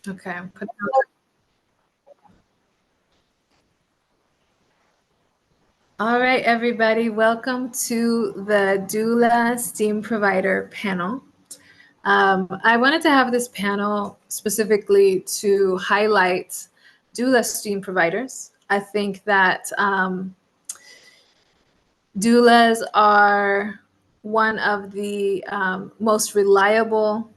Okay. All right, everybody. Welcome to the Doula Steam Provider panel. I wanted to have this panel specifically to highlight doula steam providers. I think that doulas are one of the most reliable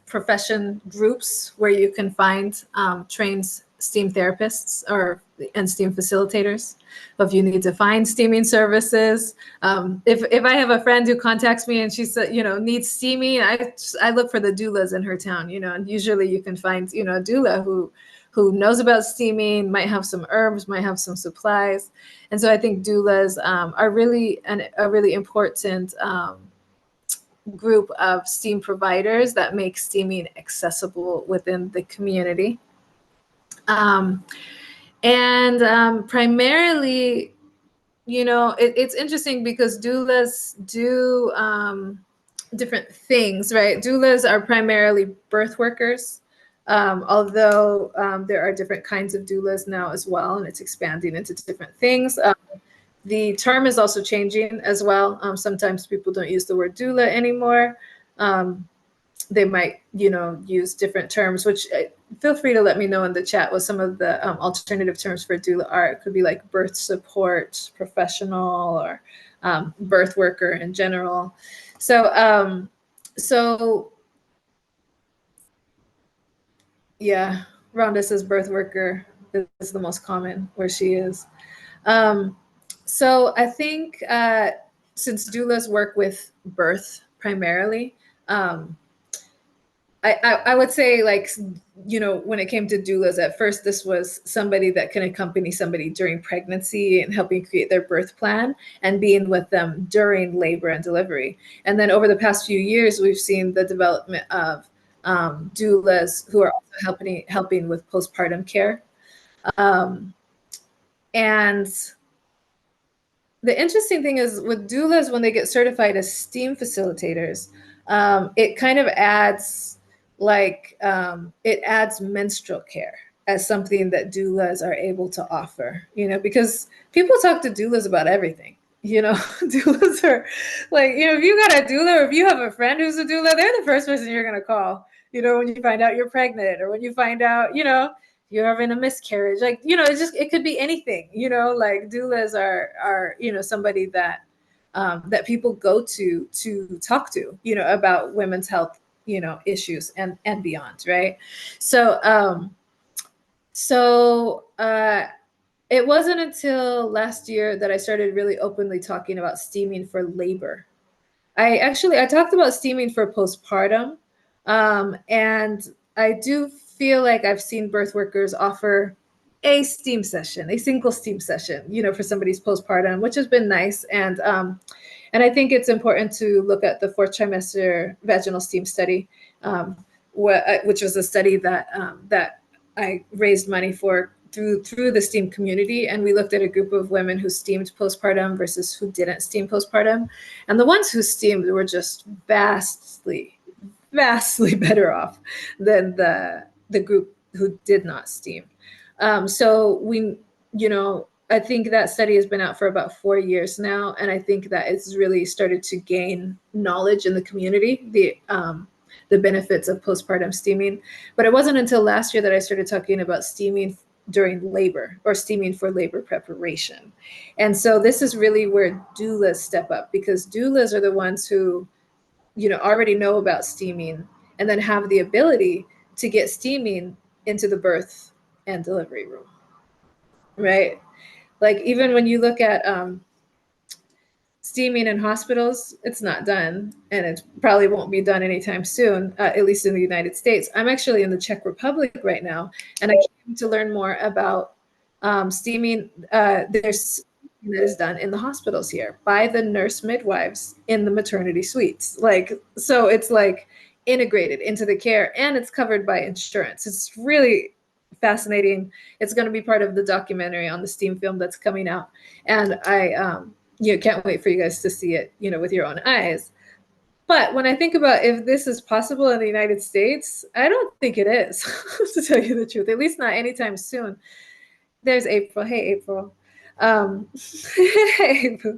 profession groups where you can find trained STEAM therapists and STEAM facilitators. If you need to find steaming services, if I have a friend who contacts me and she said, needs steaming, I look for the doulas in her town, and usually you can find, a doula who knows about steaming, might have some herbs, might have some supplies. And so I think doulas are really a really important group of STEAM providers that make steaming accessible within the community. Primarily, it's interesting because doulas do different things, right? Doulas are primarily birth workers, although there are different kinds of doulas now as well, and it's expanding into different things. The term is also changing as well. Sometimes people don't use the word doula anymore. They might, use different terms, which feel free to let me know in the chat what some of the alternative terms for doula are. It could be like birth support professional or birth worker in general. So yeah, Rhonda says birth worker is the most common where she is. So I think since doulas work with birth primarily, I would say, like, when it came to doulas, at first this was somebody that can accompany somebody during pregnancy and helping create their birth plan and being with them during labor and delivery. And then over the past few years, we've seen the development of doulas who are also helping with postpartum care. And the interesting thing is with doulas, when they get certified as STEAM facilitators, it kind of adds it adds menstrual care as something that doulas are able to offer, because people talk to doulas about everything. Doulas are like, if you got a doula or if you have a friend who's a doula, they're the first person you're going to call, when you find out you're pregnant or when you find out, you're having a miscarriage, like, it could be anything, like doulas are, somebody that that people go to talk to, about women's health, issues and beyond, right? So it wasn't until last year that I started really openly talking about steaming for labor. I talked about steaming for postpartum, and I do feel like I've seen birth workers offer a steam session, a single steam session, for somebody's postpartum, which has been nice. And I think it's important to look at the 4th trimester vaginal steam study, which was a study that that I raised money for through the STEAM community. And we looked at a group of women who steamed postpartum versus who didn't steam postpartum. And the ones who steamed were just vastly better off than the group who did not steam. So we, I think that study has been out for about 4 years now. And I think that it's really started to gain knowledge in the community, the benefits of postpartum steaming. But it wasn't until last year that I started talking about steaming during labor or steaming for labor preparation. And so this is really where doulas step up, because doulas are the ones who, already know about steaming and then have the ability to get steaming into the birth and delivery room, right? Like, even when you look at steaming in hospitals, it's not done, and it probably won't be done anytime soon, at least in the United States. I'm actually in the Czech Republic right now, and I came to learn more about steaming. There's that is done in the hospitals here by the nurse midwives in the maternity suites. Like, so it's like integrated into the care, and it's covered by insurance. It's really fascinating. It's going to be part of the documentary on the STEAM film that's coming out, and I can't wait for you guys to see it, with your own eyes. But when I think about if this is possible in the United States, I don't think it is, to tell you the truth, at least not anytime soon. There's April. Hey, April. Hey, April.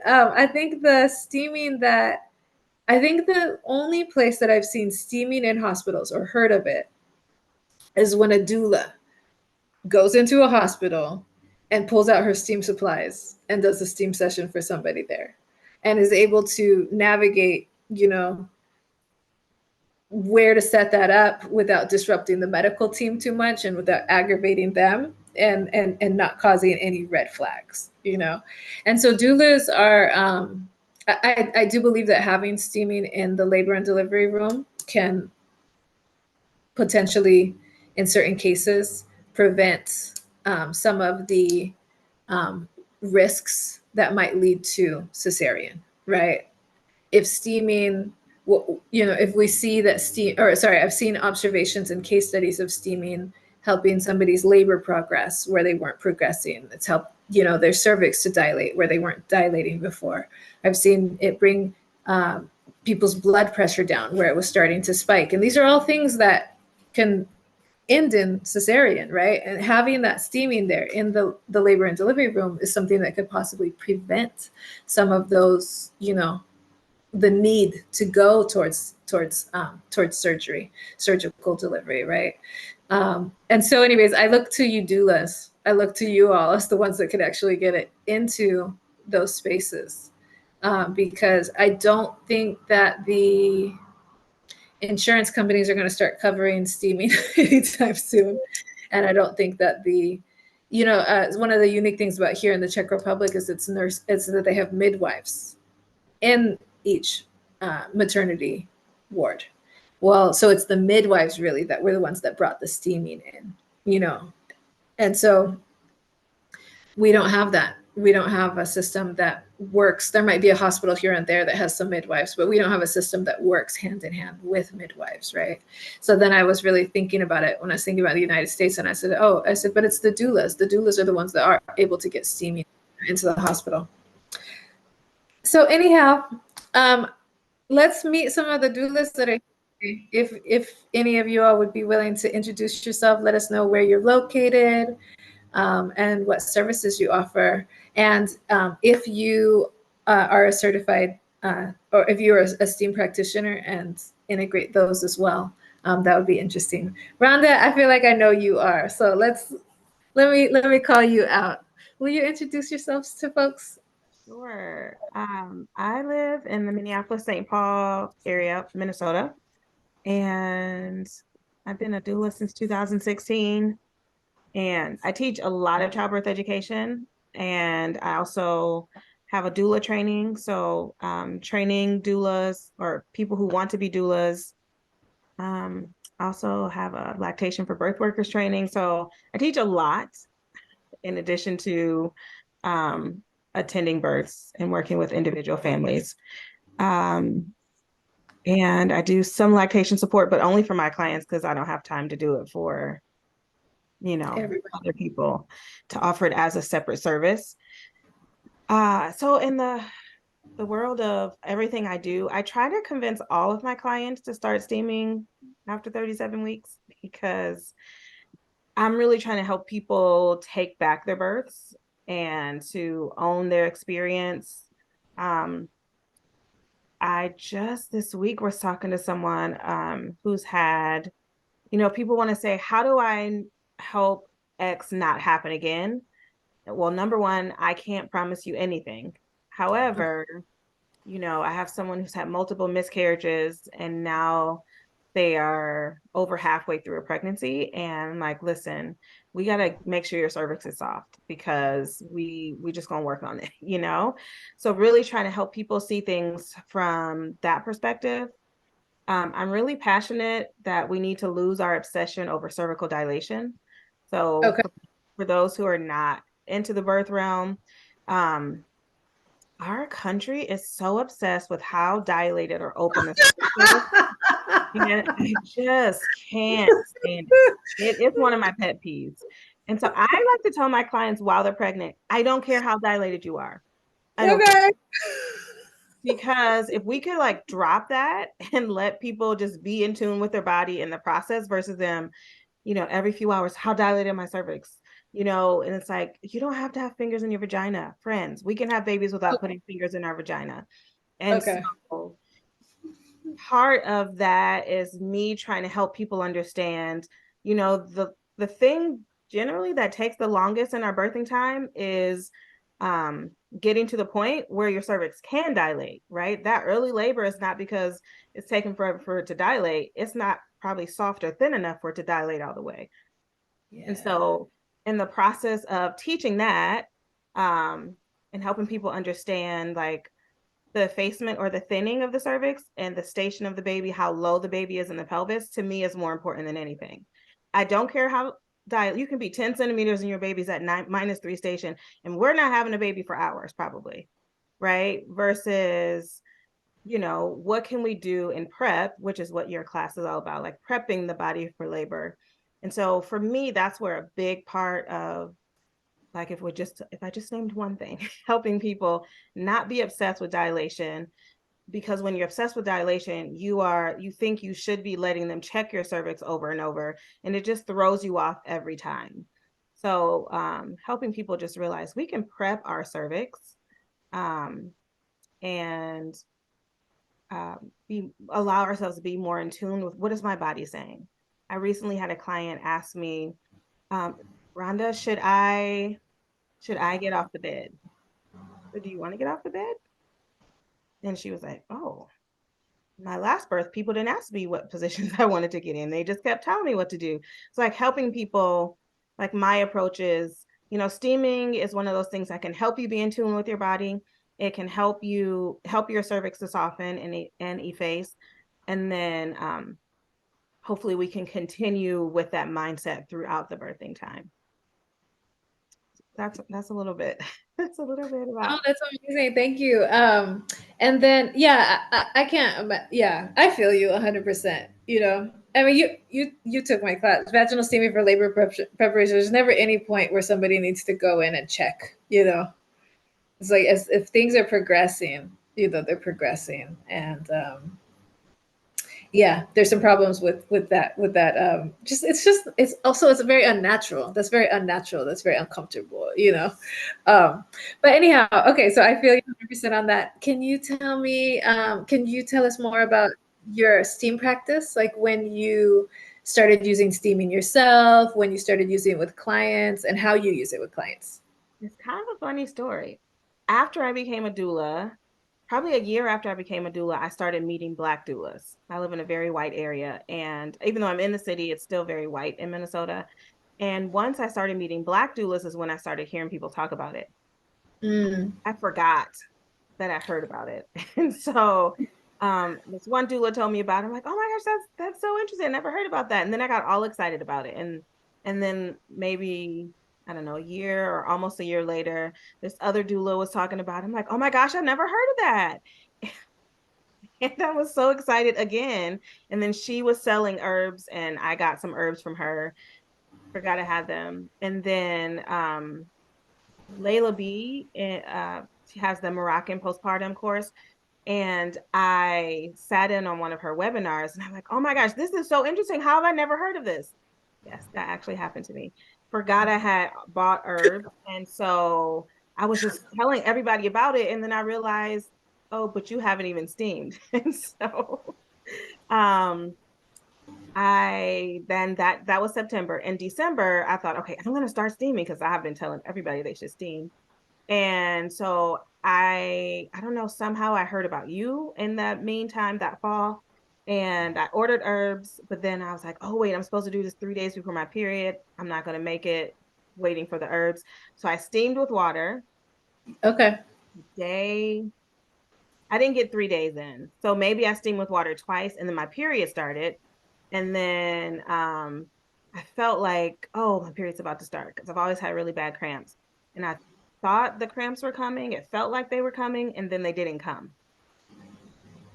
I think I think the only place that I've seen steaming in hospitals or heard of it is when a doula goes into a hospital and pulls out her steam supplies and does a steam session for somebody there and is able to navigate, where to set that up without disrupting the medical team too much and without aggravating them and not causing any red flags. And so doulas are I do believe that having steaming in the labor and delivery room can potentially, in certain cases, prevent some of the risks that might lead to cesarean, right? If steaming, if we see that I've seen observations and case studies of steaming helping somebody's labor progress where they weren't progressing. It's helped, their cervix to dilate where they weren't dilating before. I've seen it bring people's blood pressure down where it was starting to spike. And these are all things that can end in cesarean, right? And having that steaming there in the labor and delivery room is something that could possibly prevent some of those, the need to go towards surgery, surgical delivery, right? And so, anyways, I look to you doulas. I look to you all as the ones that could actually get it into those spaces, because I don't think that the insurance companies are going to start covering steaming anytime soon. And I don't think that one of the unique things about here in the Czech Republic is it's that they have midwives in each maternity ward. Well, so it's the midwives really that were the ones that brought the steaming in. And so we don't have that. We don't have a system that works. There might be a hospital here and there that has some midwives, but we don't have a system that works hand in hand with midwives, right? So then I was really thinking about it when I was thinking about the United States, and I said, but it's the doulas. The doulas are the ones that are able to get steaming into the hospital. So anyhow, let's meet some of the doulas that are here. If any of you all would be willing to introduce yourself, let us know where you're located, and what services you offer. And if you are a certified, or if you're a STEAM practitioner, and integrate those as well, that would be interesting. Rhonda, I feel like I know you are, so let me call you out. Will you introduce yourselves to folks? Sure. I live in the Minneapolis-St. Paul area, Minnesota, and I've been a doula since 2016. And I teach a lot of childbirth education, and I also have a doula training. So training doulas or people who want to be doulas. Also have a lactation for birth workers training. So I teach a lot in addition to attending births and working with individual families. And I do some lactation support, but only for my clients because I don't have time to do it for, Everybody. other people, to offer it as a separate service. So in the world of everything I do, I try to convince all of my clients to start steaming after 37 weeks because I'm really trying to help people take back their births and to own their experience. I just this week was talking to someone who's had, people want to say, how do I help X not happen again? Well, number one, I can't promise you anything. However, I have someone who's had multiple miscarriages and now they are over halfway through a pregnancy, and I'm like, listen, we got to make sure your cervix is soft because we just gonna work on it. So really trying to help people see things from that perspective. I'm really passionate that we need to lose our obsession over cervical dilation. So Okay. for those who are not into the birth realm, our country is so obsessed with how dilated or open the cervix is. And I just can't stand it. It's one of my pet peeves. And so I like to tell my clients while they're pregnant, I don't care how dilated you are. I don't care. Okay. Because if we could like drop that and let people just be in tune with their body in the process versus them, every few hours, how dilated my cervix, and it's like, you don't have to have fingers in your vagina, friends. We can have babies without putting fingers in our vagina. And Okay. so part of that is me trying to help people understand, the thing generally that takes the longest in our birthing time is getting to the point where your cervix can dilate, right? That early labor is not because it's taking forever for it to dilate. It's not probably soft or thin enough for it to dilate all the way. And Yeah. so in the process of teaching that, and helping people understand like the effacement or the thinning of the cervix and the station of the baby, how low the baby is in the pelvis, to me is more important than anything. I don't care how you can be 10 centimeters and your baby's at -3 station, and we're not having a baby for hours, probably, right? Versus, what can we do in prep, which is what your class is all about, like prepping the body for labor. And so for me, that's where a big part of, like, if I just named one thing, helping people not be obsessed with dilation, because when you're obsessed with dilation, you think you should be letting them check your cervix over and over, and it just throws you off every time. So helping people just realize we can prep our cervix, and allow ourselves to be more in tune with what is my body saying. I recently had a client ask me, Rhonda, should I get off the bed? Or do you want to get off the bed? And she was like, oh, my last birth, people didn't ask me what positions I wanted to get in. They just kept telling me what to do. It's like helping people, like my approach is, steaming is one of those things that can help you be in tune with your body. It can help your cervix to soften and efface. And then hopefully we can continue with that mindset throughout the birthing time. That's a little bit. That's a little bit Oh, about. that's amazing. Thank you. And then, yeah, I can't, yeah, I feel you 100%. I mean, you took my class, vaginal steaming for labor preparation. There's never any point where somebody needs to go in and check, It's like, as if things are progressing, they're progressing. And, yeah, there's some problems with that it's also, it's very unnatural. That's very uncomfortable. But anyhow, okay, so I feel you 100% on that. Can you tell us more about your steam practice, like when you started using steaming yourself, when you started using it with clients, and how you use it with clients? It's kind of a funny story. After I became a doula, probably a year after I became a doula, I started meeting Black doulas. I live in a very white area, and even though I'm in the city, it's still very white in Minnesota. And once I started meeting Black doulas is when I started hearing people talk about it. Mm. I forgot that I heard about it. And so this one doula told me about it. I'm like, oh my gosh, that's so interesting. I never heard about that. And then I got all excited about it. And then maybe, I don't know, a year or almost a year later, this other doula was talking about it. I'm like, oh my gosh, I never heard of that. And I was so excited again. And then she was selling herbs, and I got some herbs from her. Forgot I had them. And then Layla B, she has the Moroccan postpartum course. And I sat in on one of her webinars, and I'm like, oh my gosh, this is so interesting. How have I never heard of this? Yes, that actually happened to me. Forgot I had bought herbs. And so I was just telling everybody about it. And then I realized, oh, but you haven't even steamed. And so um I then that was September. In December, I thought, okay, I'm gonna start steaming because I have been telling everybody they should steam. And so I don't know, somehow I heard about you in the meantime that fall, and I ordered herbs, but then I was like, oh wait, I'm supposed to do this 3 days before my period. I'm not going to make it waiting for the herbs. So I steamed with water. Okay. Day I didn't get 3 days in. So maybe I steamed with water twice, and then my period started. And then I felt like, oh, my period's about to start, because I've always had really bad cramps. And I thought the cramps were coming. It felt like they were coming, and then they didn't come.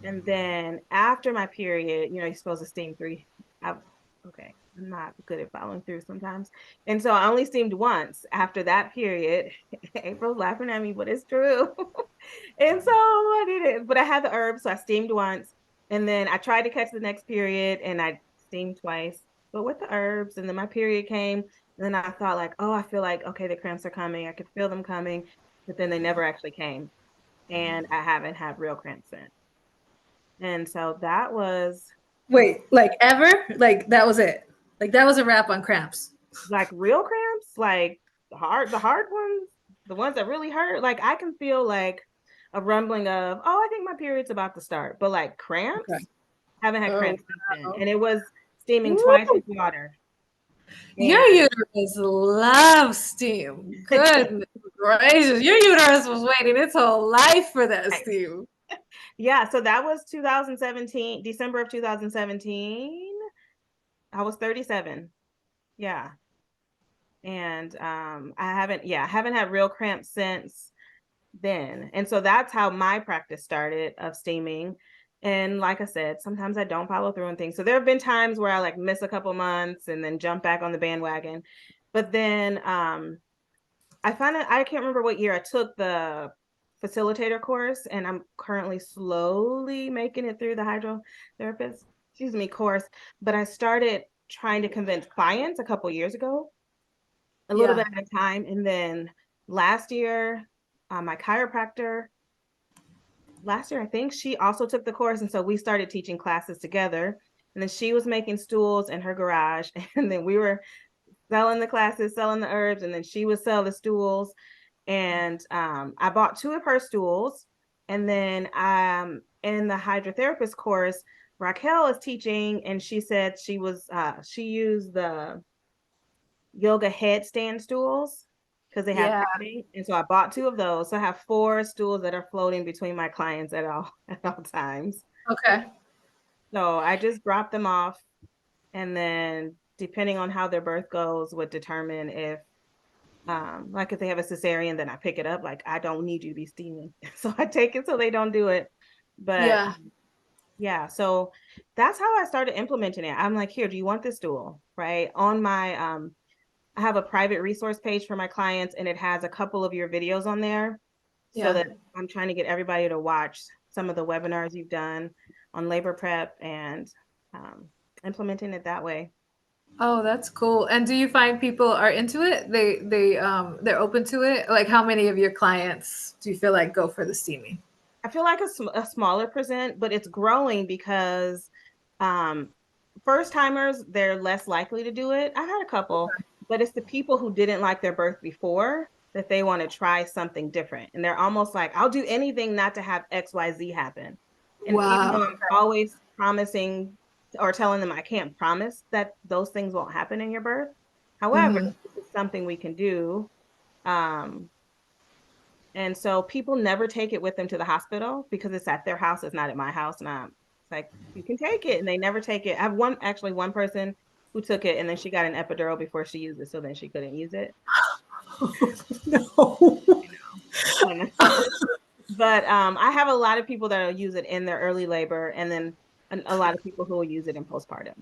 And then after my period, you're supposed to steam three. Okay, I'm not good at following through sometimes. And so I only steamed once after that period. April's laughing at me, but it's true. And so I did it, but I had the herbs, so I steamed once, and then I tried to catch the next period, and I steamed twice, but with the herbs. And then my period came, and then I thought like, oh, I feel like okay, the cramps are coming. I could feel them coming, but then they never actually came, and I haven't had real cramps since. And so that was Wait, like ever? Like that was it? Like that was a wrap on cramps? like real cramps, like the hard ones, the ones that really hurt. Like I can feel like a rumbling of, oh, I think my period's about to start. But like Okay. cramps, haven't had Oh, cramps since then. wow. And it was steaming twice Woo! with water. Your And uterus loves steam. Goodness gracious. Your uterus was waiting its whole life for that steam. yeah, so that was 2017, December of 2017. I was 37. Yeah. And I haven't had real cramps since then. And so that's how my practice started of steaming. And like I said, sometimes I don't follow through on things. So there have been times where I like miss a couple months and then jump back on the bandwagon. But then I can't remember what year I took the facilitator course, and I'm currently slowly making it through the hydrotherapist, excuse me, course. But I started trying to convince clients a couple years ago, a little Yeah. bit at a time. And then last year, my chiropractor, last year, I think she also took the course. And so we started teaching classes together. And then she was making stools in her garage. And then we were selling the classes, selling the herbs, and then she would sell the stools. And I bought two of her stools. And then in the hydrotherapist course, Raquel is teaching, and she said she used the yoga headstand stools because they have Yeah. padding. And so I bought two of those. So I have four stools that are floating between my clients at all times. Okay. So I just drop them off, and then depending on how their birth goes would determine if like if they have a cesarean, then I pick it up. Like I don't need you to be steaming. So I take it so they don't do it. But Yeah. yeah, so that's how I started implementing it. I'm like, here, do you want this stool? Right. On my I have a private resource page for my clients, and it has a couple of your videos on there so Yeah. that I'm trying to get everybody to watch some of the webinars you've done on labor prep and um, implementing it that way. Oh, that's cool. And do you find people are into it? They're open to it? Like how many of your clients do you feel like go for the steaming? I feel like a smaller percent, but it's growing because um, first timers, they're less likely to do it. I had a couple, but it's the people who didn't like their birth before that they want to try something different. And they're almost like, I'll do anything not to have XYZ happen. And even Wow. though I'm always promising or telling them I can't promise that those things won't happen in your birth. However, Hmm. it's something we can do. Um, and so people never take it with them to the hospital because it's at their house. It's not at my house. And it's like, you can take it. And they never take it. I have one person who took it, and then she got an epidural before she used it. So then she couldn't use it. No. I know. But I have a lot of people that will use it in their early labor, and then a lot of people who will use it in postpartum.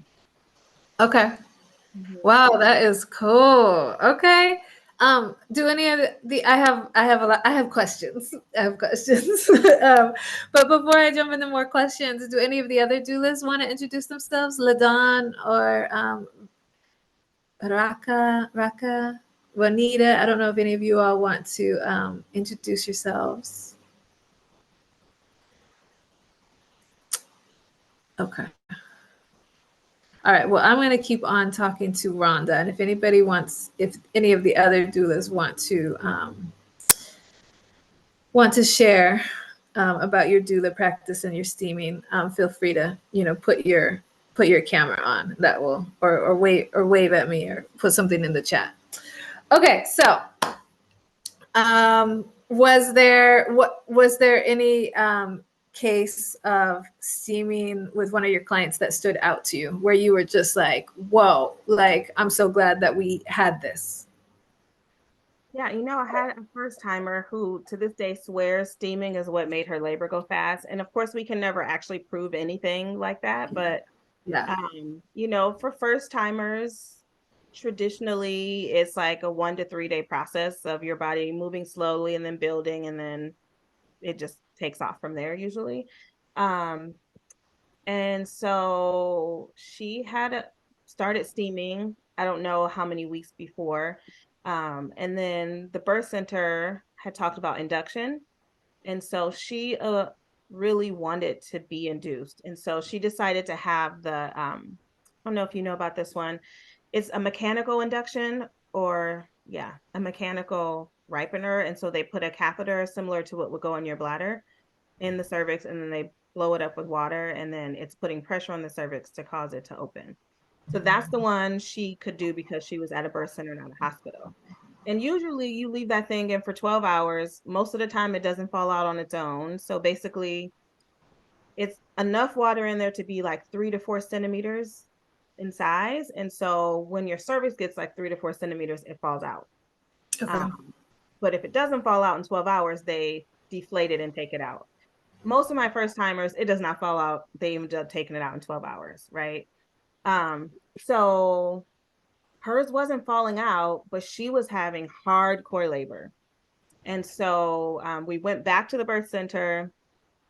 Okay. Mhm. Wow, that is cool. Okay. Do any of I have questions. I have questions. But before I jump into more questions, do any of the other doulas want to introduce themselves? Ladon or Raka, Juanita? I don't know if any of you all want to introduce yourselves. Okay. All right. Well, I'm going to keep on talking to Rhonda, and if any of the other doulas want to share about your doula practice and your steaming, feel free to put your camera on. That will or wave at me or put something in the chat. Okay. So, was there any case of steaming with one of your clients that stood out to you where you were just like, whoa, like I'm so glad that we had this? Yeah, I had a first timer who to this day swears steaming is what made her labor go fast. And of course, we can never actually prove anything like that. But, Yeah. for first timers, traditionally it's like a 1 to 3 day process of your body moving slowly and then building and then it just takes off from there usually. And so she had started steaming. I don't know how many weeks before. And then the birth center had talked about induction. And so she really wanted to be induced. And so she decided to have I don't know if you know about this one. It's a mechanical induction, or yeah, a mechanical ripener. And so they put a catheter similar to what would go in your bladder in the cervix, and then they blow it up with water, and then it's putting pressure on the cervix to cause it to open. So that's the one she could do because she was at a birth center, not a hospital. And usually you leave that thing in for 12 hours. Most of the time it doesn't fall out on its own. So basically it's enough water in there to be like 3 to 4 centimeters in size. And so when your cervix gets like 3 to 4 centimeters, it falls out. Okay. But if it doesn't fall out in 12 hours, they deflate it and take it out. Most of my first timers, it does not fall out. They end up taking it out in 12 hours, right? So hers wasn't falling out, but she was having hardcore labor. And so we went back to the birth center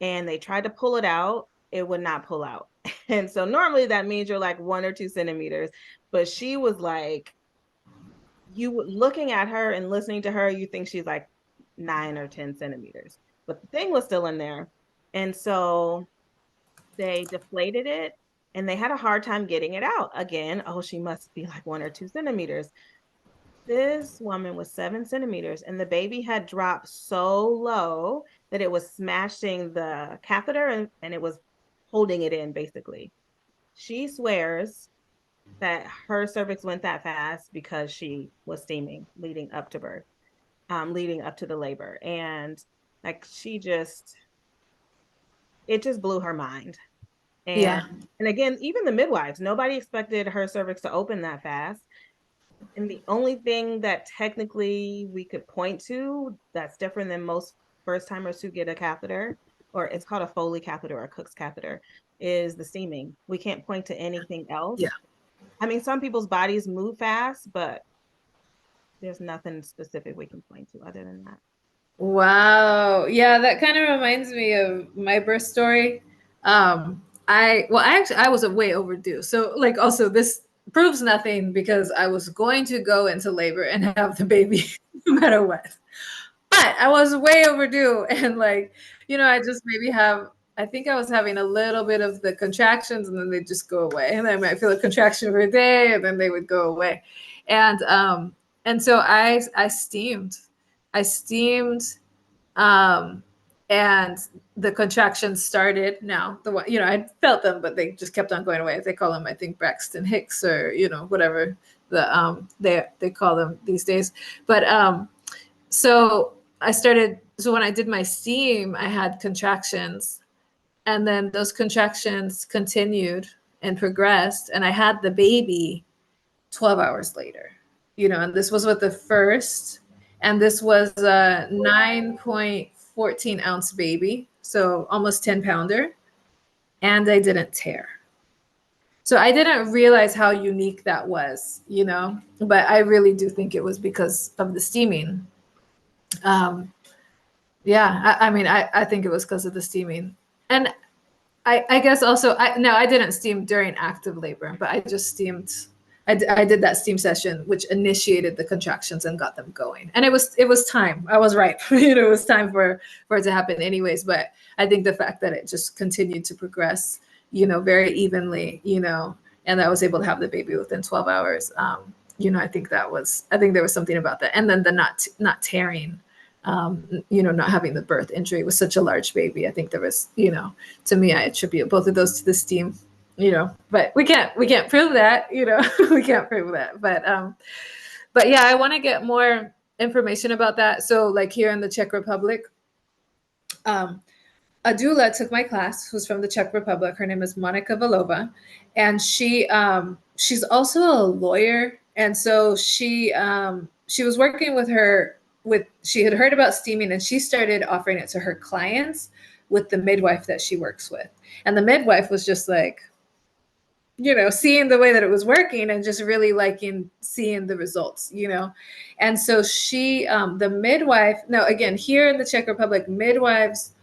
and they tried to pull it out. It would not pull out. And so normally that means you're like 1 or 2 centimeters, but she was like, you looking at her and listening to her, you think she's like 9 or 10 centimeters, but the thing was still in there. And so they deflated it and they had a hard time getting it out again. Oh, she must be like 1 or 2 centimeters. This woman was 7 centimeters and the baby had dropped so low that it was smashing the catheter and it was holding it in basically. She swears that her cervix went that fast because she was steaming leading up to birth, leading up to the labor. And like it just blew her mind. Yeah. And again, even the midwives, nobody expected her cervix to open that fast. And the only thing that technically we could point to that's different than most first timers who get a catheter, or it's called a Foley catheter or a Cook's catheter, is the steaming. We can't point to anything else. Yeah. I mean, some people's bodies move fast, but there's nothing specific we can point to other than that. Wow. Yeah, that kind of reminds me of my birth story. I was way overdue. So like also this proves nothing because I was going to go into labor and have the baby no matter what. But I was way overdue and like, I just maybe I think I was having a little bit of the contractions and then they just go away. And I might feel a contraction for a day and then they would go away. And so I steamed. I steamed, and the contractions started. Now the one, I felt them, but they just kept on going away. They call them, I think, Braxton Hicks or whatever they call them these days. But so I started. So when I did my steam, I had contractions, and then those contractions continued and progressed, and I had the baby 12 hours later. And this was with the first. And this was a 9.14 ounce baby, so almost 10 pounder. And I didn't tear. So I didn't realize how unique that was, but I really do think it was because of the steaming. Yeah, I mean, I think it was because of the steaming. And I guess also, I didn't steam during active labor, but I just steamed. I did that steam session, which initiated the contractions and got them going. And it was time. I was right. It was time for it to happen anyways. But I think the fact that it just continued to progress, very evenly, and I was able to have the baby within 12 hours. I think there was something about that. And then the not tearing, not having the birth injury with such a large baby. I think there was, to me, I attribute both of those to the steam. But we can't prove that, we can't prove that. But yeah, I want to get more information about that. So like here in the Czech Republic, a doula took my class who's from the Czech Republic. Her name is Monika Valova. And she's also a lawyer. And so she was working she had heard about steaming and she started offering it to her clients with the midwife that she works with. And the midwife was just like, seeing the way that it was working and just really liking seeing the results, And so the midwife, now again, here in the Czech Republic, midwives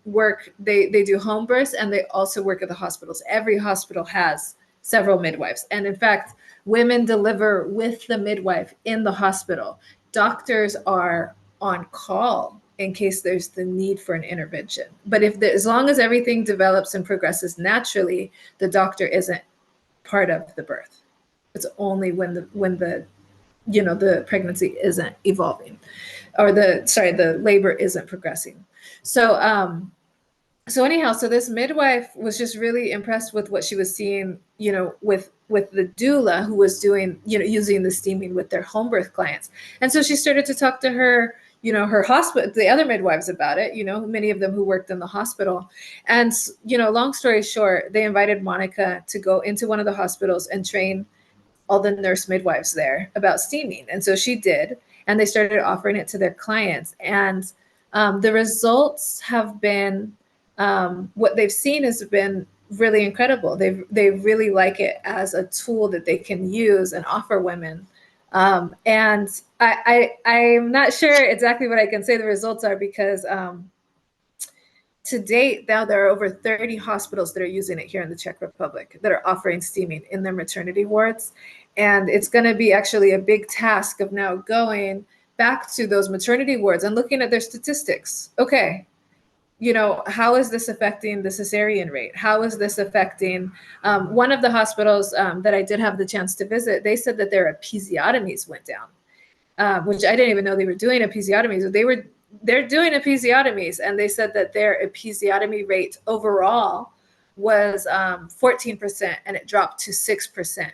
work, they do home births, and they also work at the hospitals. Every hospital has several midwives. And in fact, women deliver with the midwife in the hospital. Doctors are on call in case there's the need for an intervention. But as long as everything develops and progresses naturally, the doctor isn't part of the birth. It's only when the pregnancy isn't evolving, or the labor isn't progressing. So anyhow, so this midwife was just really impressed with what she was seeing, with the doula who was doing, using the steaming with their home birth clients. And so she started to talk to her, her hospital, the other midwives about it, many of them who worked in the hospital. And, long story short, they invited Monica to go into one of the hospitals and train all the nurse midwives there about steaming. And so she did, and they started offering it to their clients. And the results have been, what they've seen has been really incredible. They really like it as a tool that they can use and offer women. And I'm not sure exactly what I can say the results are, because to date, now there are over 30 hospitals that are using it here in the Czech Republic that are offering steaming in their maternity wards. And it's going to be actually a big task of now going back to those maternity wards and looking at their statistics. Okay, how is this affecting the cesarean rate? How is this affecting one of the hospitals that I did have the chance to visit? They said that their episiotomies went down, which I didn't even know they were doing episiotomies. They're doing episiotomies, and they said that their episiotomy rate overall was 14%, and it dropped to 6%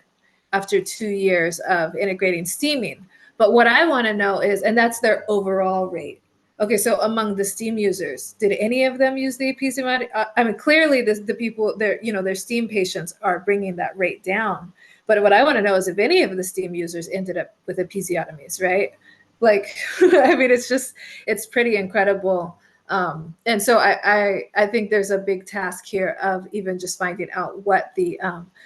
after 2 years of integrating steaming. But what I want to know is, and that's their overall rate. Okay, so among the steam users, did any of them use the episiotomy? I mean, clearly the people, their steam patients are bringing that rate down. But what I want to know is if any of the steam users ended up with episiotomies, right? Like, I mean, it's pretty incredible. And so I think there's a big task here of even just finding out what the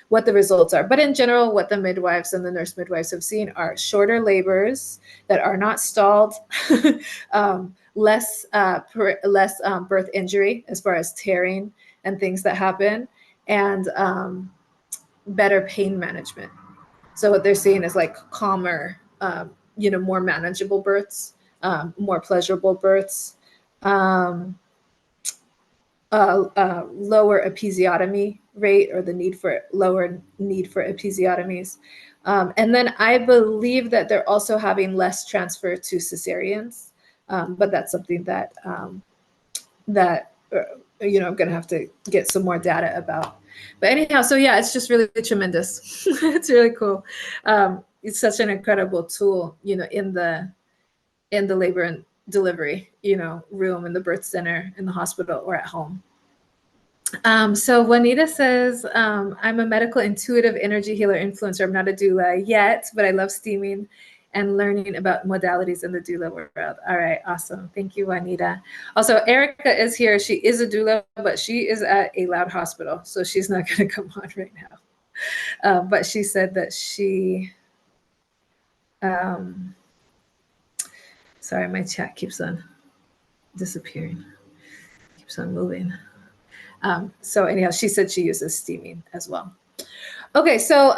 results are. But in general, what the midwives and the nurse midwives have seen are shorter labors that are not stalled, less birth injury as far as tearing and things that happen, and better pain management. So what they're seeing is like calmer, more manageable births, more pleasurable births, lower episiotomy rate, or the lower need for episiotomies. And then I believe that they're also having less transfer to cesareans, but that's something that I'm going to have to get some more data about. But anyhow, so yeah, it's just really tremendous. It's really cool. It's such an incredible tool, in the labor and delivery, room, in the birth center, in the hospital, or at home. So Juanita says, I'm a medical intuitive energy healer influencer. I'm not a doula yet, but I love steaming and learning about modalities in the doula world. All right, awesome. Thank you, Juanita. Also, Erica is here. She is a doula, but she is at a loud hospital, so she's not going to come on right now. But she said that she, sorry, my chat keeps on disappearing, keeps on moving. So anyhow, she said she uses steaming as well. Okay, so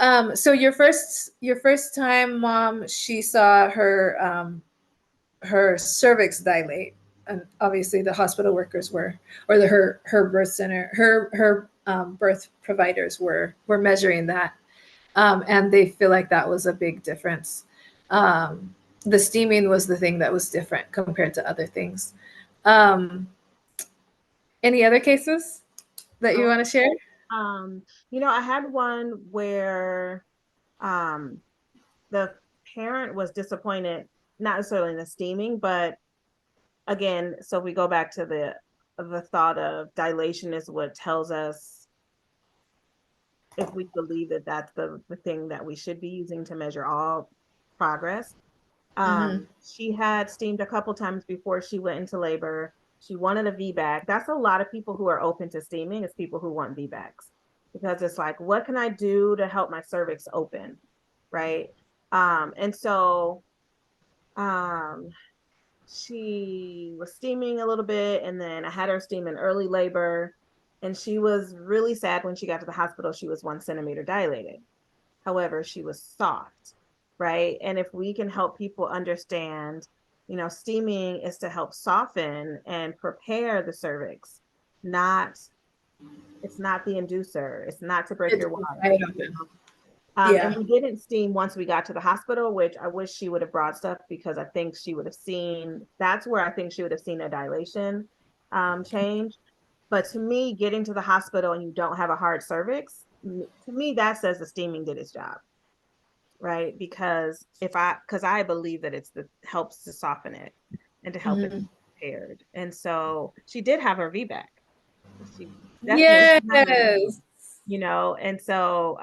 your first time, Mom, she saw her cervix dilate, and obviously the hospital workers were, or her birth center, her birth providers were measuring that, and they feel like that was a big difference. The steaming was the thing that was different compared to other things. Any other cases that you want to share? I had one where the parent was disappointed, not necessarily in the steaming, but again, so we go back to the thought of dilation is what tells us if we believe that that's the thing that we should be using to measure all progress. She had steamed a couple times before she went into labor. She wanted a VBAC. That's a lot of people who are open to steaming. It's people who want VBACs. because it's like, what can I do to help my cervix open? Right. And so she was steaming a little bit, and then I had her steam in early labor, and she was really sad when she got to the hospital. She was 1 centimeter dilated. However, she was soft, right? And if we can help people understand, steaming is to help soften and prepare the cervix, not it's not the inducer. It's not to break It's your water. wide open. And we didn't steam once we got to the hospital, which I wish she would have brought stuff, because I think she would have seen, that's where I think she would have seen a dilation change. But to me, getting to the hospital and you don't have a hard cervix, to me, that says the steaming did its job, right? Because I believe that helps to soften it and to help it be prepared. And so she did have her VBAC. She definitely had her, Yes. and so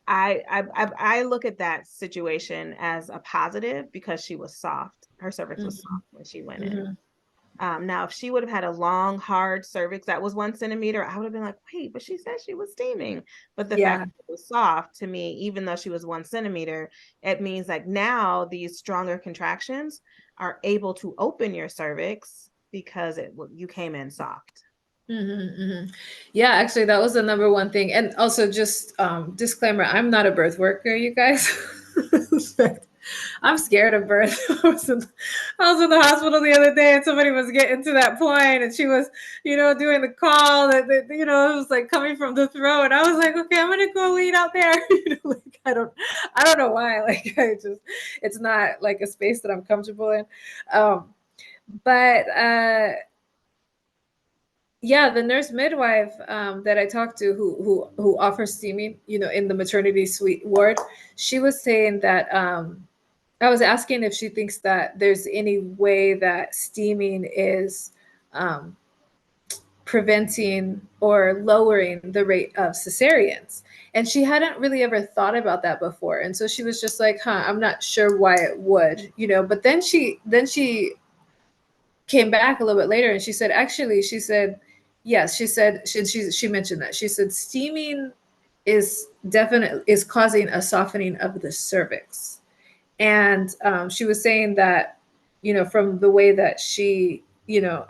I look at that situation as a positive, because she was soft. Her cervix was soft when she went in. Now, if she would have had a long, hard cervix that was 1 centimeter, I would have been like, wait, but she said she was steaming. But the fact that it was soft, to me, even though she was 1 centimeter, it means like now these stronger contractions are able to open your cervix because you came in soft. Yeah, actually, that was the number one thing. And also, just disclaimer: I'm not a birth worker, you guys. I'm scared of birth. I was in the hospital the other day, and somebody was getting to that point, and she was, doing the call that, it was like coming from the throat. And I was like, okay, I'm gonna go lean out there. Like I don't know why. Like it's not like a space that I'm comfortable in. But yeah, the nurse midwife that I talked to, who offers steaming, in the maternity suite ward, she was saying that I was asking if she thinks that there's any way that steaming is preventing or lowering the rate of cesareans. And she hadn't really ever thought about that before. And so she was just like, I'm not sure why it would, but then she came back a little bit later, and she said, actually, she said, yes, she said, she mentioned that. She said steaming is causing a softening of the cervix. And she was saying that, from the way that she,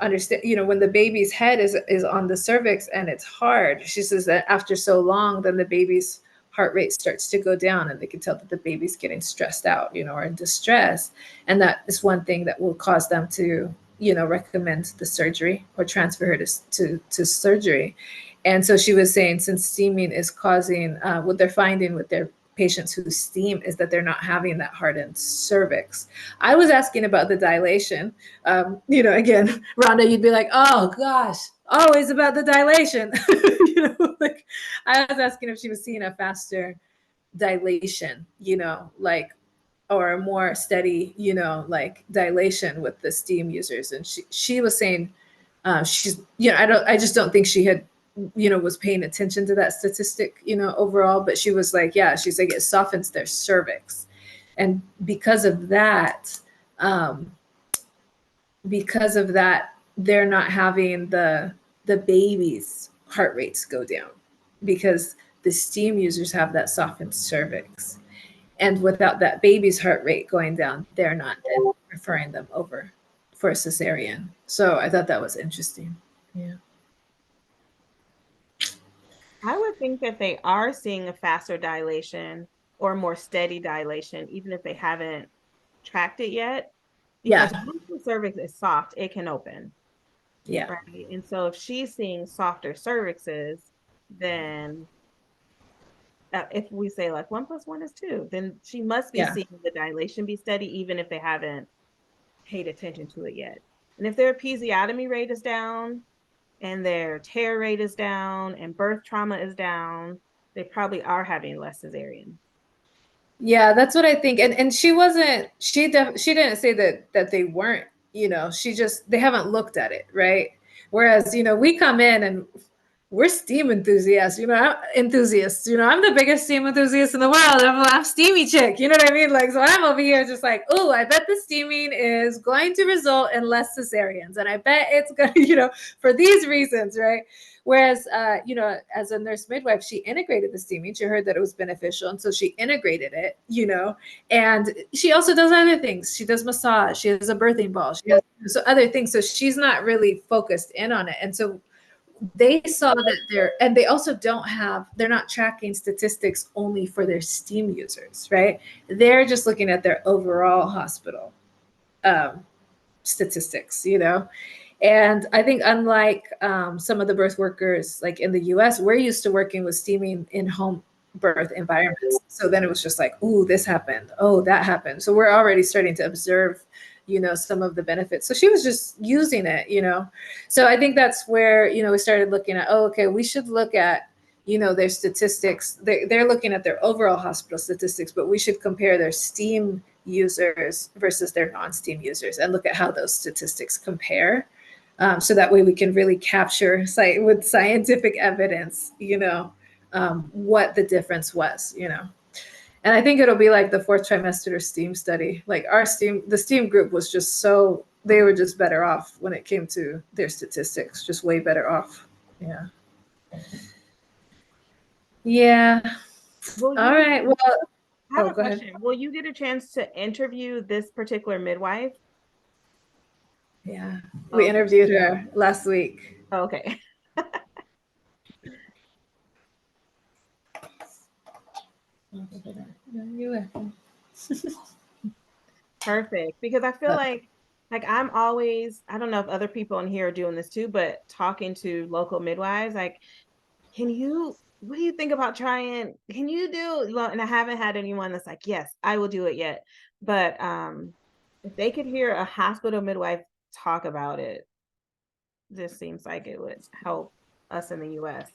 understand, when the baby's head is on the cervix and it's hard, she says that after so long, then the baby's heart rate starts to go down, and they can tell that the baby's getting stressed out, or in distress. And that is one thing that will cause them to, recommend the surgery or transfer her to surgery. And so she was saying, since steaming is causing, what they're finding with their patients who steam is that they're not having that hardened cervix. I was asking about the dilation. Again, Rhonda, you'd be like, oh gosh, always about the dilation. Like I was asking if she was seeing a faster dilation, or a more steady, like dilation with the steam users. And she was saying, she's, I just don't think she had, was paying attention to that statistic, overall. But she was like, yeah, she's like, it softens their cervix. And because of that, they're not having the baby's heart rates go down, because the steam users have that softened cervix. And without that baby's heart rate going down, they're not then referring them over for a cesarean. So I thought that was interesting. Yeah. I would think that they are seeing a faster dilation or more steady dilation, even if they haven't tracked it yet, because Yeah. once the cervix is soft, it can open. Yeah. Right. And so if she's seeing softer cervixes, then if we say like 1+1 is 2, then she must be seeing the dilation be steady, even if they haven't paid attention to it yet. And if their episiotomy rate is down and their tear rate is down and birth trauma is down, they probably are having less cesarean. Yeah, that's what I think. And she wasn't, she didn't say that they weren't, they haven't looked at it, right? Whereas, we come in and we're steam enthusiasts, enthusiasts, I'm the biggest steam enthusiast in the world. I'm steamy chick, you know what I mean? Like, so I'm over here just like, oh, I bet the steaming is going to result in less cesareans. And I bet it's going to, for these reasons, right? Whereas, as a nurse midwife, she integrated the steaming. She heard that it was beneficial, and so she integrated it, and she also does other things. She does massage. She has a birthing ball. She has so other things. So she's not really focused in on it. And so they saw that and they also they're not tracking statistics only for their steam users, right? They're just looking at their overall hospital statistics, And I think unlike some of the birth workers, like in the US, we're used to working with steaming in home birth environments. So then it was just like, oh, this happened. Oh, that happened. So we're already starting to observe, some of the benefits. So she was just using it, So I think that's where, we started looking at, okay, we should look at, their statistics. They're looking at their overall hospital statistics, but we should compare their steam users versus their non-steam users and look at how those statistics compare. So that way we can really capture with scientific evidence, what the difference was, And I think it'll be like the 4th trimester STEAM study. Like the STEAM group was just they were just better off when it came to their statistics, just way better off. Yeah. Yeah. All right. Well, I have a question. Ahead. Will you get a chance to interview this particular midwife? Yeah. We interviewed her last week. Okay. Perfect. Because I feel like I'm always, I don't know if other people in here are doing this too, but talking to local midwives, like, what do you think about trying? Can you do? And I haven't had anyone that's like, yes, I will do it yet. But if they could hear a hospital midwife talk about it, this seems like it would help us in the US.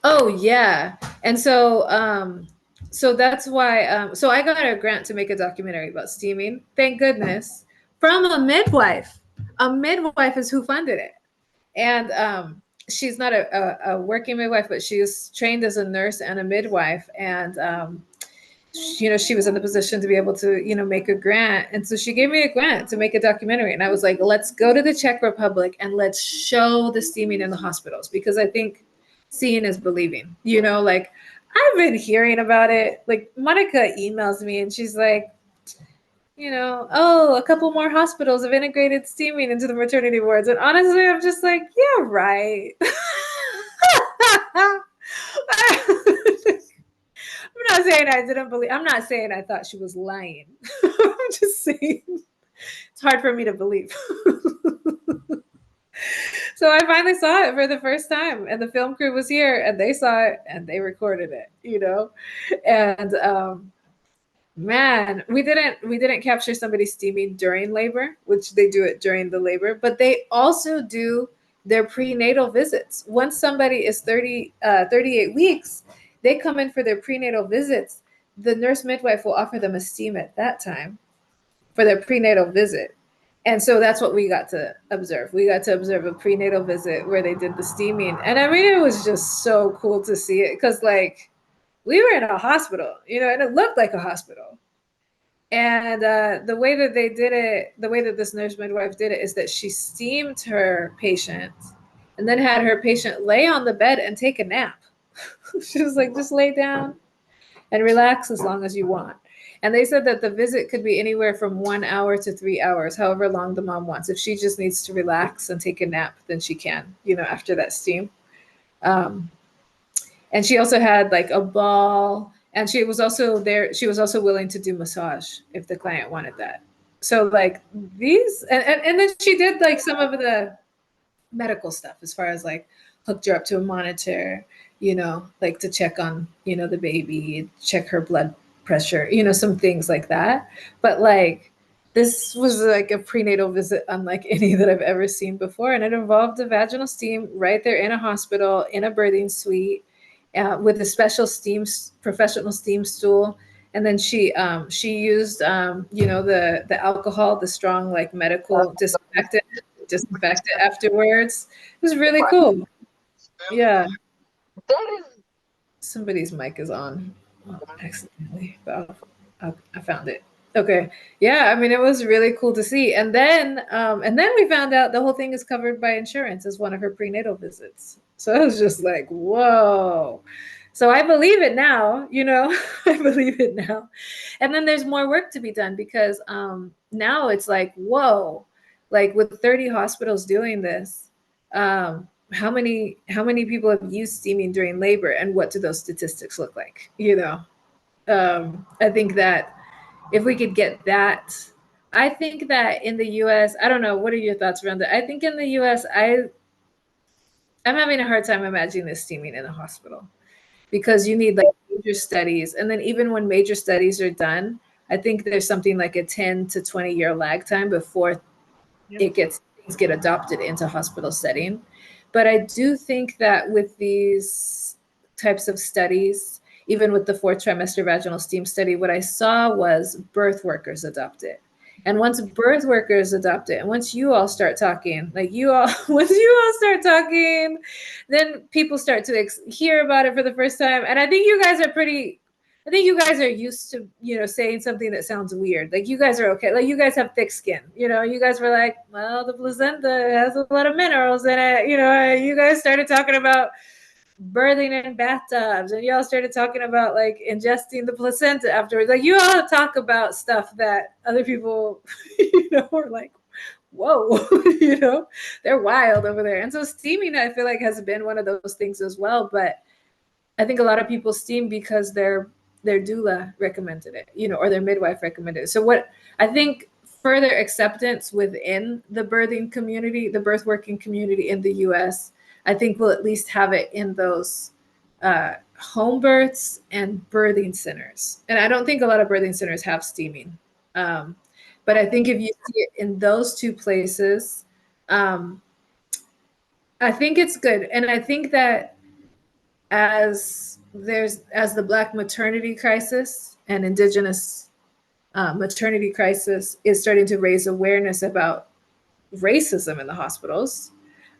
Oh yeah. And so that's why so I got a grant to make a documentary about steaming. Thank goodness. From a midwife. A midwife is who funded it. And she's not a working midwife, but she was trained as a nurse and a midwife. And she was in the position to be able to, make a grant. And so she gave me a grant to make a documentary. And I was like, let's go to the Czech Republic and let's show the steaming in the hospitals, because I think seeing is believing, like I've been hearing about it. Like Monica emails me and she's like, a couple more hospitals have integrated steaming into the maternity wards. And honestly, I'm just like, yeah, right. I'm not saying I didn't believe. I'm not saying I thought she was lying. I'm just saying it's hard for me to believe. So I finally saw it for the first time, and the film crew was here, and they saw it, and they recorded it. And man, we didn't capture somebody steaming during labor, which they do it during the labor, but they also do their prenatal visits. Once somebody is 38 weeks, they come in for their prenatal visits. The nurse midwife will offer them a steam at that time for their prenatal visit. And so that's what we got to observe. We got to observe a prenatal visit where they did the steaming. And I mean, it was just so cool to see it, because like we were in a hospital, and it looked like a hospital. And the way that they did it, the way that this nurse midwife did it, is that she steamed her patient and then had her patient lay on the bed and take a nap. She was like, just lay down and relax as long as you want. And they said that the visit could be anywhere from 1 hour to 3 hours, however long the mom wants. If she just needs to relax and take a nap, then she can, after that steam. And she also had like a ball, and she was also there. She was also willing to do massage if the client wanted that. So like these, and then she did like some of the medical stuff, as far as like hooked her up to a monitor, like to check on, the baby, check her blood pressure, some things like that. But like this was like a prenatal visit unlike any that I've ever seen before. And it involved a vaginal steam right there in a hospital, in a birthing suite, with a special professional steam stool. And then she used, the alcohol, the strong, like medical disinfectant afterwards. It was really cool. Yeah. Somebody's mic is on accidentally, but I found it. Okay. Yeah. I mean, it was really cool to see. And then we found out the whole thing is covered by insurance as one of her prenatal visits. So I was just like, whoa. So I believe it now, I believe it now. And then there's more work to be done because now it's like, whoa, like with 30 hospitals doing this, how many people have used steaming during labor, and what do those statistics look like? I think that if we could get that, I think that in the US, I don't know, what are your thoughts around that? I think in the US, I'm having a hard time imagining this steaming in a hospital because you need like major studies. And then even when major studies are done, I think there's something like a 10 to 20-year lag time before Yep. things get adopted into hospital setting. But I do think that with these types of studies, even with the 4th trimester vaginal steam study, what I saw was birth workers adopt it. And once birth workers adopt it, and once you all start talking, like once you all start talking, then people start to hear about it for the first time. And I think you guys are used to, saying something that sounds weird. Like you guys are okay. Like you guys have thick skin. You guys were like, well, the placenta has a lot of minerals in it. You guys started talking about birthing in bathtubs, and y'all started talking about like ingesting the placenta afterwards. Like you all talk about stuff that other people, are like, whoa, they're wild over there. And so steaming, I feel like, has been one of those things as well. But I think a lot of people steam because their doula recommended it, or their midwife recommended it. So what I think further acceptance within the birthing community, the birth working community in the US, I think we'll at least have it in those home births and birthing centers. And I don't think a lot of birthing centers have steaming. But I think if you see it in those two places, I think it's good. And I think that as the Black maternity crisis and Indigenous maternity crisis is starting to raise awareness about racism in the hospitals,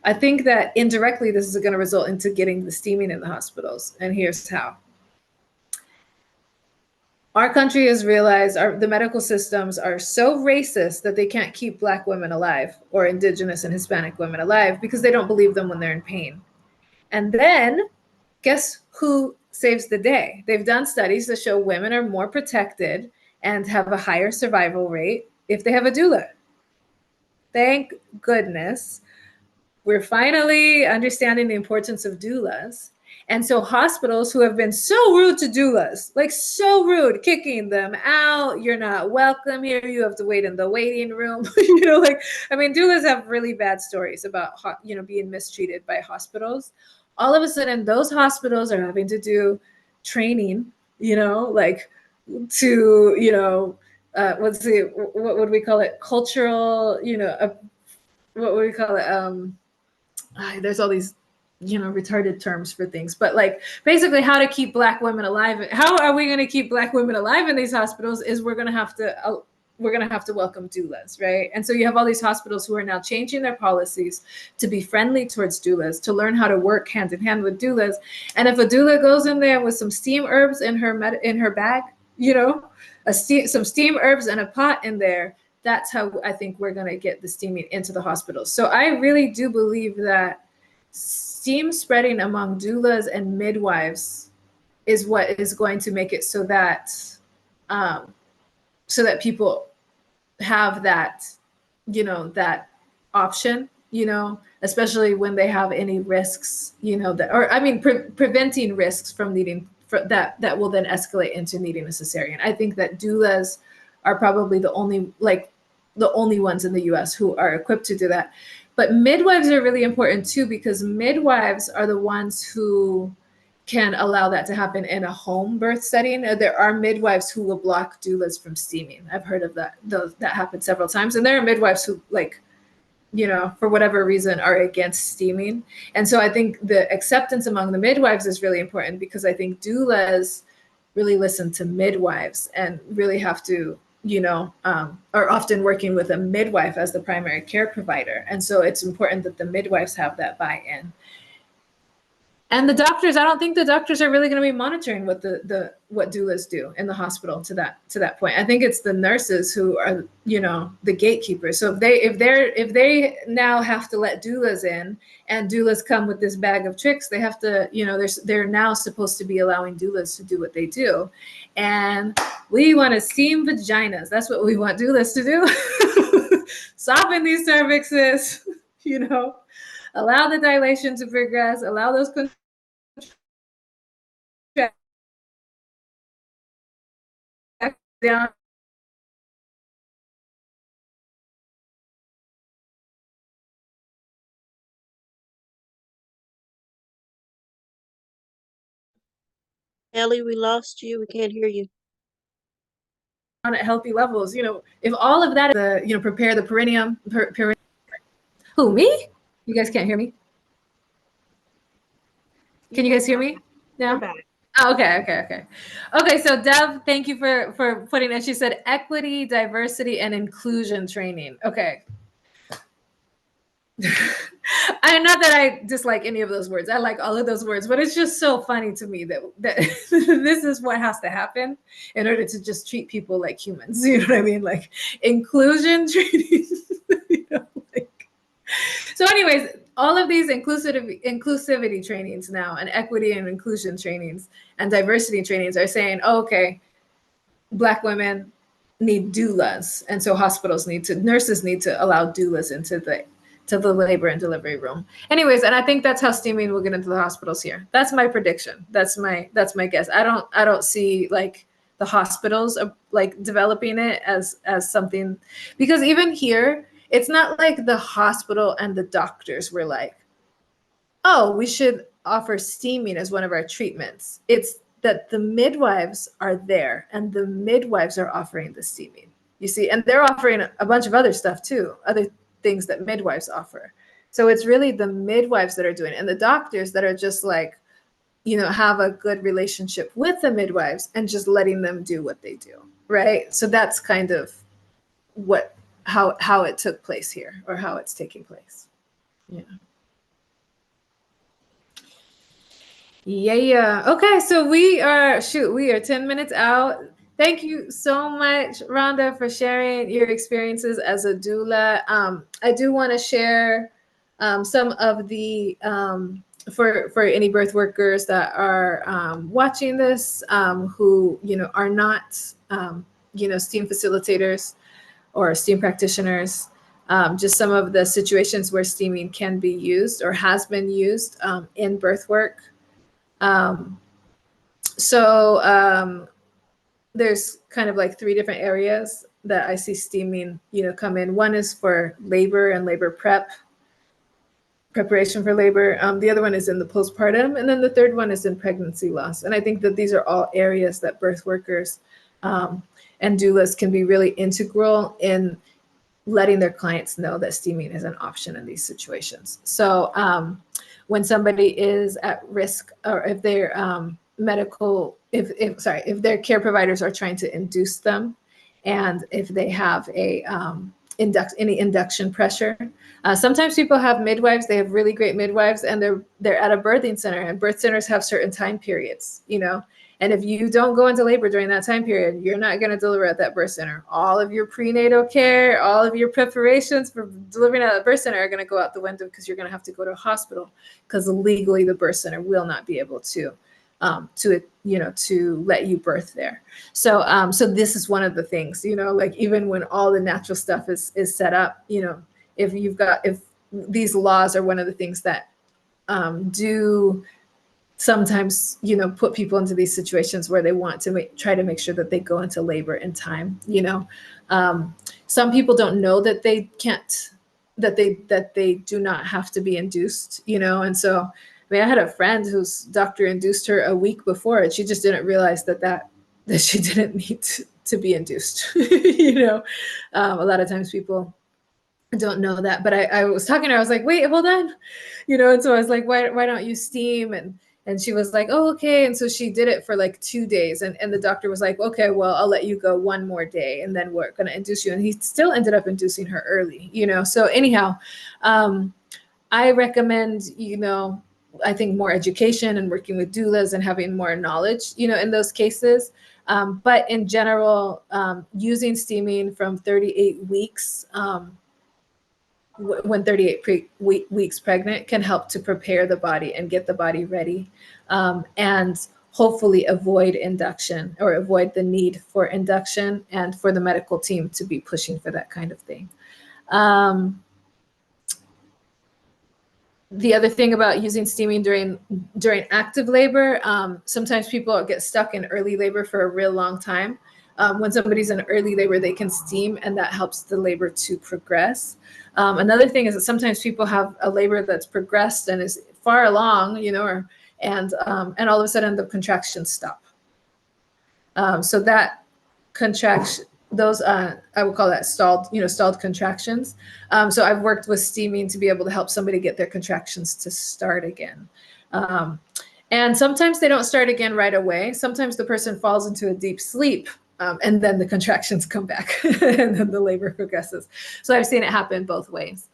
I think that indirectly this is going to result into getting the steaming in the hospitals. And here's how. Our country has realized the medical systems are so racist that they can't keep Black women alive or Indigenous and Hispanic women alive because they don't believe them when they're in pain. And then guess who saves the day? They've done studies that show women are more protected and have a higher survival rate if they have a doula. Thank goodness. We're finally understanding the importance of doulas. And so hospitals who have been so rude to doulas, like so rude, kicking them out, you're not welcome here, you have to wait in the waiting room. Doulas have really bad stories about, being mistreated by hospitals. All of a sudden, those hospitals are having to do training, like to, let's see, what would we call it? Cultural, what would we call it? There's all these retarded terms for things, but like basically how to keep Black women alive. How are we going to keep Black women alive in these hospitals is we're going to have to welcome doulas, right? And so you have all these hospitals who are now changing their policies to be friendly towards doulas, to learn how to work hand in hand with doulas. And if a doula goes in there with some steam herbs in her bag, some steam herbs and a pot in there, that's how I think we're going to get the steaming into the hospitals. So I really do believe that steam spreading among doulas and midwives is what is going to make it so that people have that, that option, especially when they have any risks, preventing risks from needing that will then escalate into needing a cesarean. I think that doulas are probably the only ones in the US who are equipped to do that. But midwives are really important too, because midwives are the ones who can allow that to happen in a home birth setting. There are midwives who will block doulas from steaming. I've heard of that. That happened several times. And there are midwives who, for whatever reason, are against steaming. And so I think the acceptance among the midwives is really important, because I think doulas really listen to midwives and really have to, are often working with a midwife as the primary care provider. And so it's important that the midwives have that buy-in. And the doctors, I don't think the doctors are really going to be monitoring what what doulas do in the hospital to that point. I think it's the nurses who are, the gatekeepers. So if they now have to let doulas in, and doulas come with this bag of tricks, they have to, they're now supposed to be allowing doulas to do what they do. And we want to steam vaginas. That's what we want doulas to do. Soften these cervixes, allow the dilation to progress, allow those down. Ellie, we lost you. We can't hear you. At healthy levels, if all of that, prepare the perineum. Who, me? You guys can't hear me? Can you guys hear me now? Oh, okay. So Dev, thank you for putting it. She said equity, diversity, and inclusion training. Okay. I'm not that I dislike any of those words. I like all of those words, but it's just so funny to me that this is what has to happen in order to just treat people like humans. You know what I mean? Like inclusion training. So anyways, all of these inclusivity trainings now, and equity and inclusion trainings and diversity trainings are saying, oh, okay, Black women need doulas. And so nurses need to allow doulas into the labor and delivery room. Anyways, and I think that's how steaming will get into the hospitals here. That's my prediction. That's my guess. I don't see like the hospitals like developing it as something, because even here, it's not like the hospital and the doctors were like, oh, we should offer steaming as one of our treatments. It's that the midwives are there, and the midwives are offering the steaming, you see, and they're offering a bunch of other stuff too, other things that midwives offer. So it's really the midwives that are doing it, and the doctors that are just like, have a good relationship with the midwives and just letting them do what they do, right? So that's kind of how it took place here, or how it's taking place. Yeah. Okay, so we are 10 minutes out. Thank you so much, Rhonda, for sharing your experiences as a doula. I do want to share some of the for any birth workers that are watching this, who are not STEAM facilitators or STEAM practitioners. Just some of the situations where steaming can be used or has been used in birth work. There's kind of like 3 different areas that I see steaming, come in. One is for labor and labor preparation for labor. The other one is in the postpartum. And then the third one is in pregnancy loss. And I think that these are all areas that birth workers and doulas can be really integral in letting their clients know that steaming is an option in these situations. So when somebody is at risk, or if they're if their care providers are trying to induce them, and if they have a any induction pressure. Sometimes people have midwives, they have really great midwives, and they're at a birthing center, and birth centers have certain time periods, and if you don't go into labor during that time period, you're not going to deliver at that birth center. All of your prenatal care, all of your preparations for delivering at the birth center are going to go out the window, because you're going to have to go to a hospital, because legally the birth center will not be able to let you birth there. So this is one of the things, like even when all the natural stuff is set up, if these laws are one of the things that do sometimes, put people into these situations where they want to try to make sure that they go into labor in time. Some people don't know that they can't, that they do not have to be induced, and so I had a friend whose doctor induced her a week before, and she just didn't realize that she didn't need to be induced. A lot of times people don't know that, but I was talking to her, I was like, wait, hold on, and so I was like, why don't you steam? And she was like, oh, okay. And so she did it for like 2 days, and the doctor was like, okay, well, I'll let you go one more day, and then we're going to induce you. And he still ended up inducing her early, so anyhow, I recommend, I think more education and working with doulas and having more knowledge, in those cases. But in general, using steaming from 38 weeks, when 38 weeks pregnant, can help to prepare the body and get the body ready, and hopefully avoid induction or avoid the need for induction, and for the medical team to be pushing for that kind of thing. The other thing about using steaming during active labor, sometimes people get stuck in early labor for a real long time. When somebody's in early labor, they can steam, and that helps the labor to progress. Another thing is that sometimes people have a labor that's progressed and is far along, and all of a sudden the contractions stop. So that contraction, those I would call that stalled contractions. So I've worked with steaming to be able to help somebody get their contractions to start again. And sometimes they don't start again right away. Sometimes the person falls into a deep sleep, and then the contractions come back and then the labor progresses. So I've seen it happen both ways.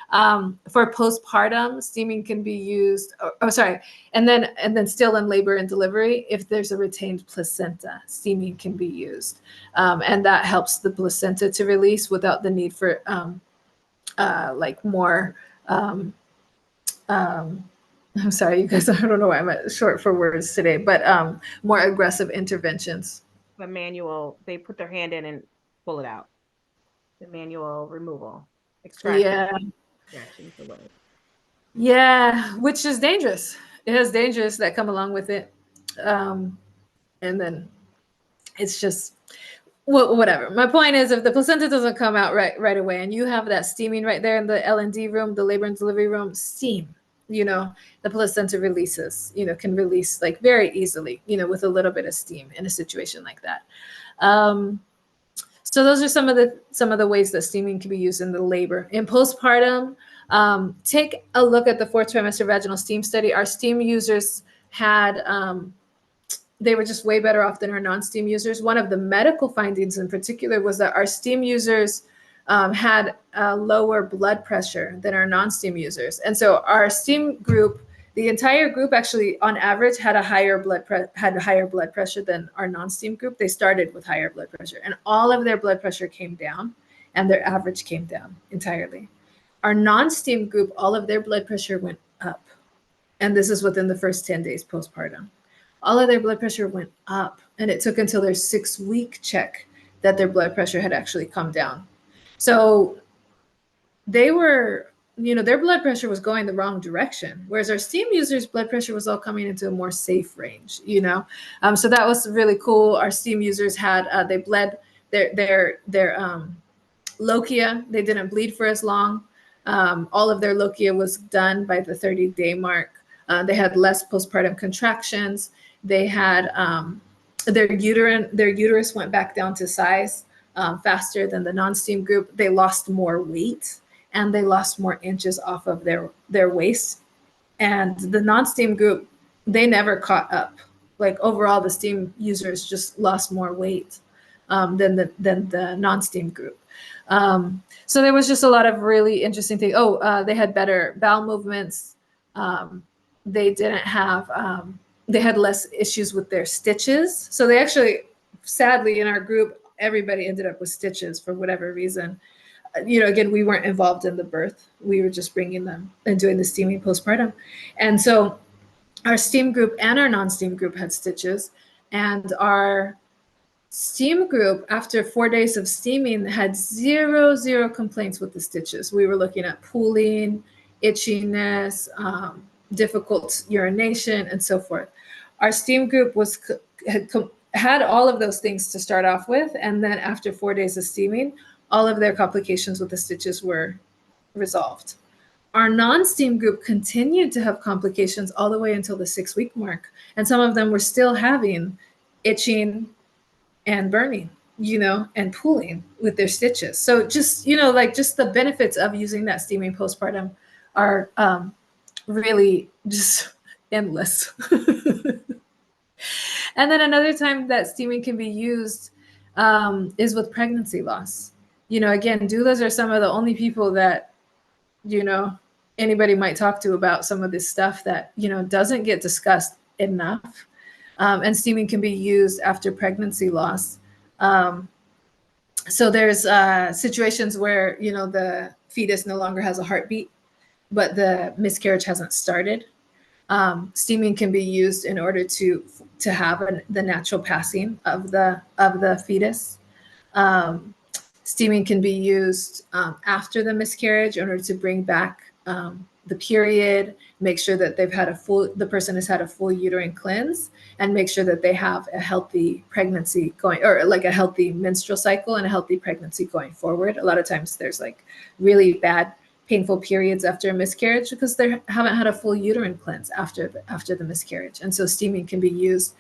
For postpartum, steaming can be used, and then still in labor and delivery, if there's a retained placenta, steaming can be used. And that helps the placenta to release without the need for like more, I'm sorry, you guys, I don't know why I'm short for words today, but more aggressive interventions. The manual, they put their hand in and pull it out. The manual removal, extraction. Yeah, which is dangerous. It has dangers that come along with it. And then it's just, whatever. My point is, if the placenta doesn't come out right away, and you have that steaming right there in the L&D room, the labor and delivery room, steam, the placenta releases, can release like very easily, with a little bit of steam in a situation like that. So those are some of the ways that steaming can be used in the labor. In postpartum, take a look at the 4th trimester vaginal steam study. Our steam users had, they were just way better off than our non-steam users. One of the medical findings in particular was that our steam users had a lower blood pressure than our non-steam users. And so our steam group, the entire group actually on average had higher blood pressure than our non-steam group. They started with higher blood pressure, and all of their blood pressure came down, and their average came down entirely. Our non-steam group, all of their blood pressure went up. And this is within the first 10 days postpartum. All of their blood pressure went up, and it took until their 6-week check that their blood pressure had actually come down. So they were, their blood pressure was going the wrong direction, whereas our steam users' blood pressure was all coming into a more safe range, So that was really cool. Our steam users had, they bled their lochia. They didn't bleed for as long. All of their lochia was done by the 30-day mark. They had less postpartum contractions. They had their uterus went back down to size faster than the non-steam group. They lost more weight, and they lost more inches off of their waist. And the non-steam group, they never caught up. Like overall, the steam users just lost more weight than the non-steam group. So there was just a lot of really interesting things. They had better bowel movements. They didn't have, they had less issues with their stitches. So they actually, sadly, in our group, everybody ended up with stitches for whatever reason. Again, we weren't involved in the birth. We were just bringing them and doing the steaming postpartum. And so our steam group and our non-steam group had stitches. And our steam group, after 4 days of steaming, had zero complaints with the stitches. We were looking at pooling, itchiness, difficult urination, and so forth. Our steam group had all of those things to start off with, and then after 4 days of steaming, all of their complications with the stitches were resolved. Our non-steam group continued to have complications all the way until the 6-week mark, and some of them were still having itching and burning, and pooling with their stitches. So just, just the benefits of using that steaming postpartum are really just endless. And then another time that steaming can be used is with pregnancy loss. Again, doulas are some of the only people that, anybody might talk to about some of this stuff that, you know, doesn't get discussed enough. And steaming can be used after pregnancy loss. So there's situations where, you know, the fetus no longer has a heartbeat, but the miscarriage hasn't started. Steaming can be used in order to have the natural passing of the fetus. Steaming can be used after the miscarriage in order to bring back the period, make sure that the person has had a full uterine cleanse, and make sure that they have a healthy pregnancy going, or like a healthy menstrual cycle and a healthy pregnancy going forward. A lot of times there's like really bad, painful periods after a miscarriage because they haven't had a full uterine cleanse after the miscarriage. And so steaming can be used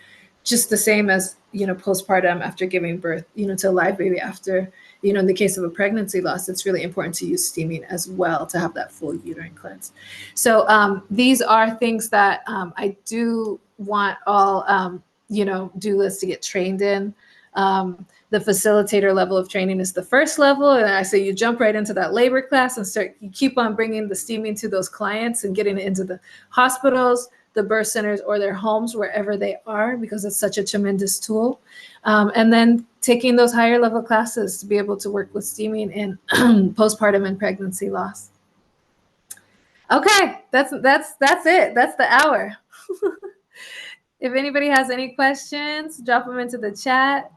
just the same as, you know, postpartum after giving birth, you know, to a live baby after, you know, in the case of a pregnancy loss, it's really important to use steaming as well to have that full uterine cleanse. So these are things that I do want all, you know, doulas to get trained in. The facilitator level of training is the first level. And I say you jump right into that labor class and you keep on bringing the steaming to those clients and getting it into the hospitals, the birth centers, or their homes, wherever they are, because it's such a tremendous tool. And then taking those higher level classes to be able to work with steaming in postpartum and pregnancy loss. Okay, that's it. That's the hour. If anybody has any questions, drop them into the chat.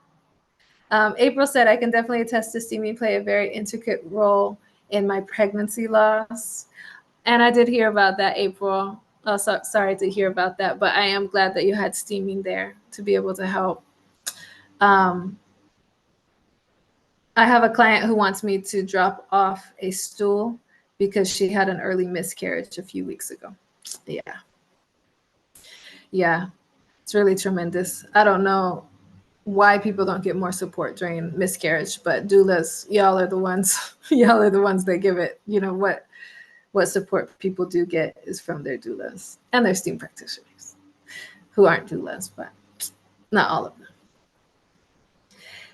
April said, I can definitely attest to steaming play a very intricate role in my pregnancy loss. And I did hear about that, April. Oh, sorry to hear about that, but I am glad that you had steaming there to be able to help. I have a client who wants me to drop off a stool because she had an early miscarriage a few weeks ago. Yeah, it's really tremendous. I don't know why people don't get more support during miscarriage, but doulas, y'all are the ones that give it. You know, what support people do get is from their doulas and their steam practitioners who aren't doulas, but not all of them.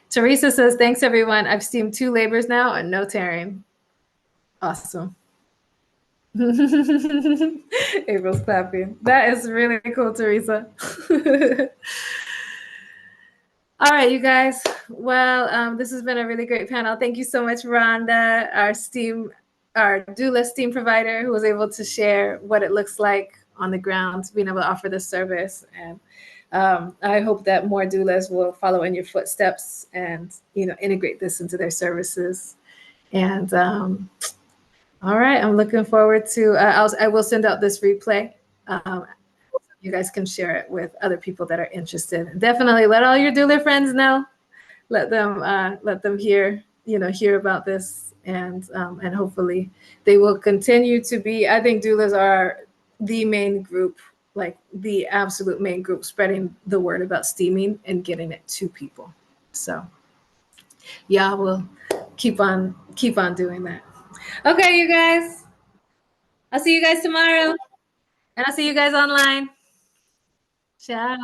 Teresa says, thanks everyone. I've steamed 2 labors now and no tearing. Awesome. April's clapping. That is really cool, Teresa. All right, you guys. Well, this has been a really great panel. Thank you so much, Rhonda, our doula steam provider, who was able to share what it looks like on the ground, being able to offer this service. And I hope that more doulas will follow in your footsteps and, you know, integrate this into their services. And all right, I'm looking forward to. I will send out this replay. You guys can share it with other people that are interested. Definitely let all your doula friends know. Let them hear about this, and hopefully they will continue to be. I think doulas are the main group, like the absolute main group, spreading the word about steaming and getting it to people. So yeah, we'll keep on doing that. Okay, you guys. I'll see you guys tomorrow, and I'll see you guys online. Ciao.